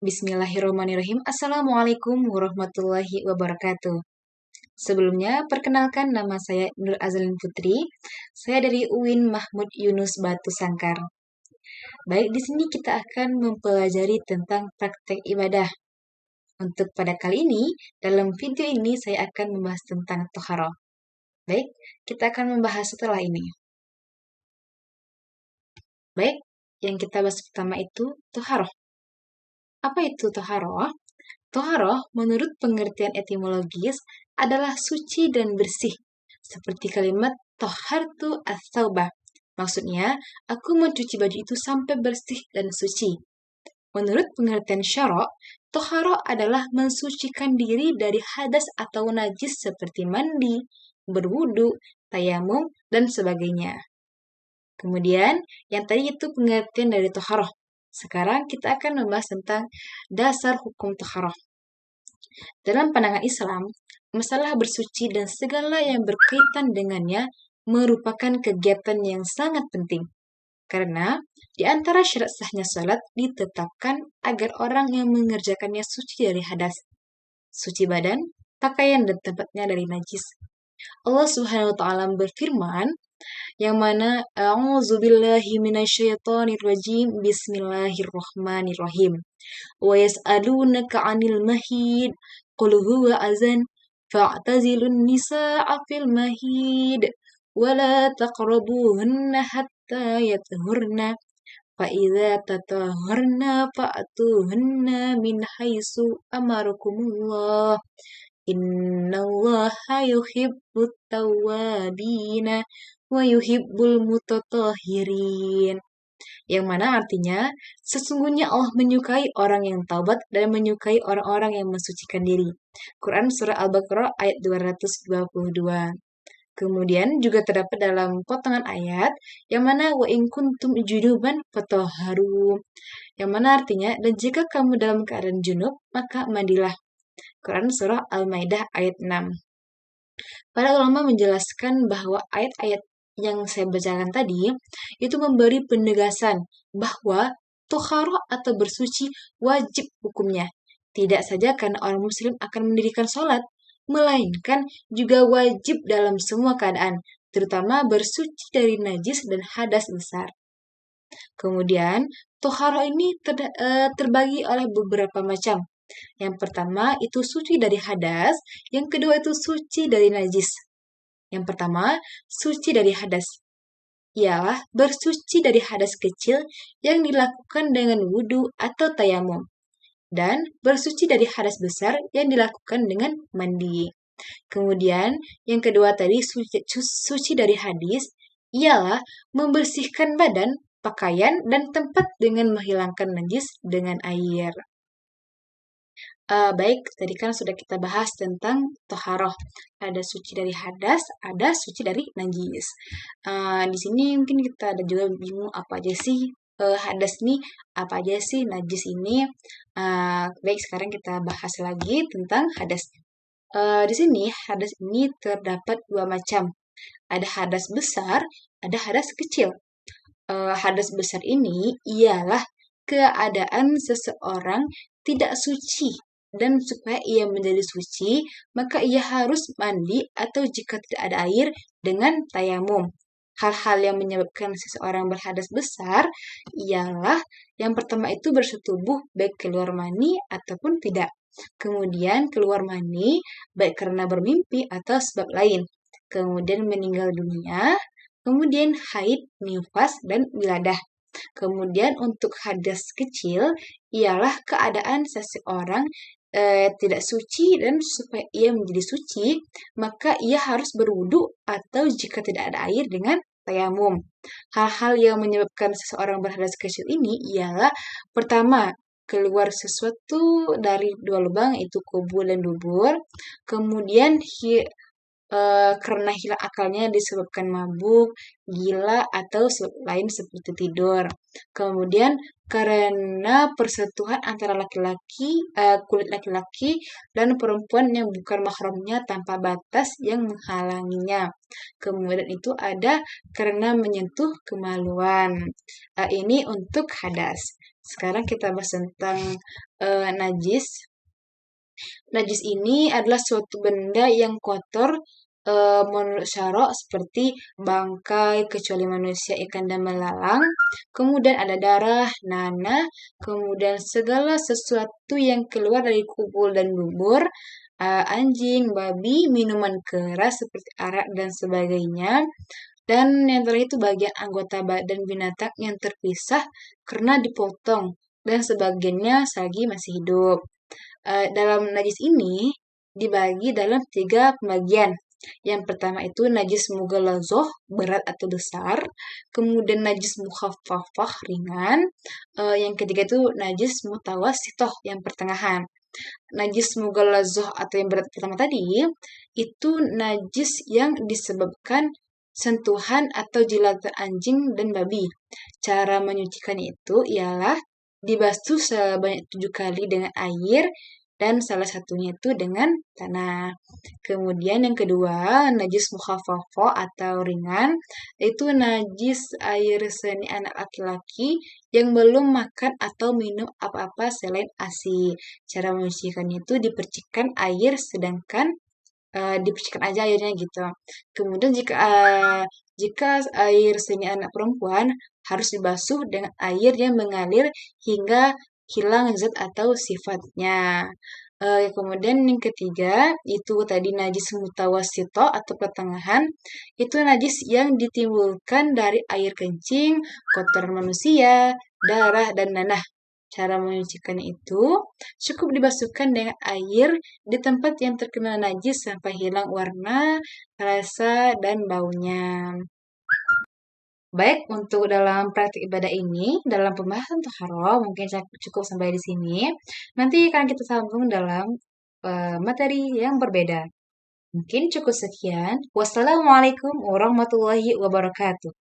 Bismillahirrahmanirrahim. Assalamualaikum warahmatullahi wabarakatuh. Sebelumnya, perkenalkan nama saya Nur Azalin Putri. Saya dari UIN Mahmud Yunus Batu Sangkar. Baik, di sini kita akan mempelajari tentang praktek ibadah. Untuk pada kali ini, dalam video ini saya akan membahas tentang toharoh. Baik, kita akan membahas setelah ini. Baik, yang kita bahas pertama itu toharoh. Apa itu toharoh? Toharoh menurut pengertian etimologis adalah suci dan bersih. Seperti kalimat tohartu ats-tsaubah. Maksudnya, aku mencuci baju itu sampai bersih dan suci. Menurut pengertian syara', toharoh adalah mensucikan diri dari hadas atau najis seperti mandi, berwudu, tayamum, dan sebagainya. Kemudian, yang tadi itu pengertian dari toharoh. Sekarang kita akan membahas tentang dasar hukum toharoh. Dalam pandangan Islam, masalah bersuci dan segala yang berkaitan dengannya merupakan kegiatan yang sangat penting. Karena di antara syarat sahnya salat ditetapkan agar orang yang mengerjakannya suci dari hadas, suci badan, pakaian dan tempatnya dari najis. Allah Subhanahu wa taala berfirman yang mana a'udzubillahi minasyaitonirrajim bismillahirrahmanirrahim wa yas'alunaka 'anil mahid qul huwa azan fa'tazilun nisaa fil mahid wa la taqrabuhunna hatta yatahurna fa idza tatahharna fa'tuhunna min haitsu amarakumullah innallaha yuhibbut tawwabina wa yuhibbul mutatahhirin. Yang mana artinya, sesungguhnya Allah menyukai orang yang taubat dan menyukai orang-orang yang mensucikan diri. Quran Surah Al-Baqarah ayat 222. Kemudian juga terdapat dalam potongan ayat yang mana wa in kuntum junuban fatahharu. Yang mana artinya, dan jika kamu dalam keadaan junub, maka mandilah. Quran Surah Al-Maidah ayat 6. Para ulama menjelaskan bahwa ayat-ayat yang saya bacakan tadi itu memberi penegasan bahwa toharoh atau bersuci wajib hukumnya. Tidak saja karena orang muslim akan mendirikan sholat, melainkan juga wajib dalam semua keadaan, terutama bersuci dari najis dan hadas besar. Kemudian, toharoh ini terbagi oleh beberapa macam. Yang pertama itu suci dari hadas, yang kedua itu suci dari najis. Yang pertama, suci dari hadas. Ialah bersuci dari hadas kecil yang dilakukan dengan wudu atau tayamum. Dan bersuci dari hadas besar yang dilakukan dengan mandi. Kemudian, yang kedua tadi suci dari hadis, ialah membersihkan badan, pakaian, dan tempat dengan menghilangkan najis dengan air. Baik, tadi kan sudah kita bahas tentang toharoh. Ada suci dari hadas, ada suci dari najis. Di sini mungkin kita ada juga bingung apa aja sih hadas nih, apa aja sih najis ini. Baik, sekarang kita bahas lagi tentang hadas. Di sini hadas ini terdapat dua macam. Ada hadas besar, ada hadas kecil. Hadas besar ini ialah keadaan seseorang tidak suci, dan supaya ia menjadi suci, maka ia harus mandi atau jika tidak ada air dengan tayamum. Hal-hal yang menyebabkan seseorang berhadas besar ialah yang pertama itu bersetubuh baik keluar mani ataupun tidak. Kemudian keluar mani baik karena bermimpi atau sebab lain. Kemudian meninggal dunia, kemudian haid, nifas, dan wiladah. Kemudian untuk hadas kecil ialah keadaan seseorang tidak suci dan supaya ia menjadi suci maka ia harus berwudu atau jika tidak ada air dengan tayamum. Hal-hal yang menyebabkan seseorang berhadas kecil ini ialah pertama keluar sesuatu dari dua lubang yaitu kubur dan dubur. Kemudian karena hilang akalnya disebabkan mabuk, gila, atau lain seperti tidur. Kemudian karena persentuhan antara kulit laki-laki dan perempuan yang bukan mahramnya tanpa batas yang menghalanginya. Kemudian itu ada karena menyentuh kemaluan. Ini untuk hadas. Sekarang kita bahas tentang najis. Najis ini adalah suatu benda yang kotor menurut syara seperti bangkai, kecuali manusia, ikan, dan belalang. Kemudian ada darah, nanah, kemudian segala sesuatu yang keluar dari kubur dan bubur, anjing, babi, minuman keras seperti arak dan sebagainya. Dan yang terakhir itu bagian anggota badan binatang yang terpisah karena dipotong dan sebagiannya lagi masih hidup. Dalam najis ini dibagi dalam 3 pembagian. Yang pertama itu najis mughallazoh, berat atau besar. Kemudian najis mukhaffafah, ringan. Yang ketiga itu najis mutawassithah, yang pertengahan. Najis mughallazoh atau yang berat pertama tadi, itu najis yang disebabkan sentuhan atau jilatan anjing dan babi. Cara menyucikan itu ialah dibasuh sebanyak 7 kali dengan air dan salah satunya itu dengan tanah. Kemudian yang kedua, najis mukhafafah atau ringan, itu najis air seni anak laki-laki yang belum makan atau minum apa-apa selain ASI. Cara menyucikannya itu dipercikkan air sedangkan dipercikan aja airnya gitu. Kemudian jika air seni anak perempuan harus dibasuh dengan air yang mengalir hingga hilang zat atau sifatnya. Kemudian yang ketiga itu tadi najis mutawassito atau pertengahan, itu najis yang ditimbulkan dari air kencing, kotoran manusia, darah, dan nanah. Cara menyucikannya itu cukup dibasuhkan dengan air di tempat yang terkena najis sampai hilang warna, rasa, dan baunya. Baik, untuk dalam praktik ibadah ini, dalam pembahasan Toharo, mungkin cukup sampai di sini. Nanti akan kita sambung dalam materi yang berbeda. Mungkin cukup sekian. Wassalamualaikum warahmatullahi wabarakatuh.